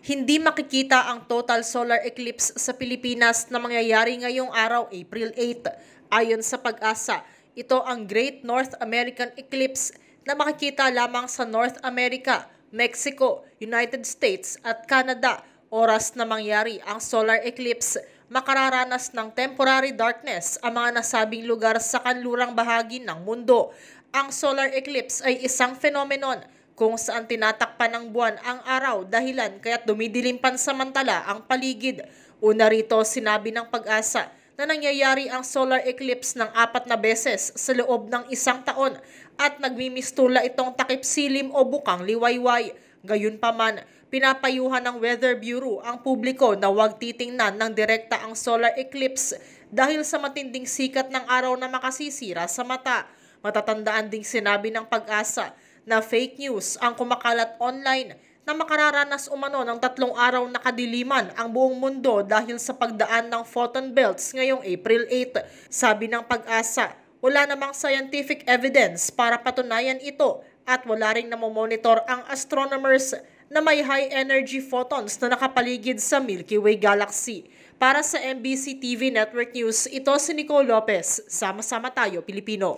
Hindi makikita ang total solar eclipse sa Pilipinas na mangyayari ngayong araw, April 8. Ayon sa Pag-asa, ito ang Great North American Eclipse na makikita lamang sa North America, Mexico, United States at Canada. Oras na mangyari ang solar eclipse, makararanas ng temporary darkness ang mga nasabing lugar sa kanlurang bahagi ng mundo. Ang solar eclipse ay isang phenomenon kung saan tinatakpan ng buwan ang araw dahilan kaya't dumidilim pansamantala ang paligid. Una rito, sinabi ng Pag-asa na nangyayari ang solar eclipse ng 4 na beses sa loob ng isang taon at nagmimistula itong takip silim o bukang liwayway. Gayunpaman, pinapayuhan ng Weather Bureau ang publiko na huwag titingnan ng direkta ang solar eclipse dahil sa matinding sikat ng araw na makasisira sa mata. Matatandaan ding sinabi ng Pag-asa na fake news ang kumakalat online na makararanas umano ng 3 araw na kadiliman ang buong mundo dahil sa pagdaan ng photon belts ngayong April 8. Sabi ng Pag-asa, wala namang scientific evidence para patunayan ito at wala ring namomonitor ang astronomers na may high energy photons na nakapaligid sa Milky Way Galaxy. Para sa MBC TV Network News, ito si Nicole Lopez. Sama-sama tayo, Pilipino.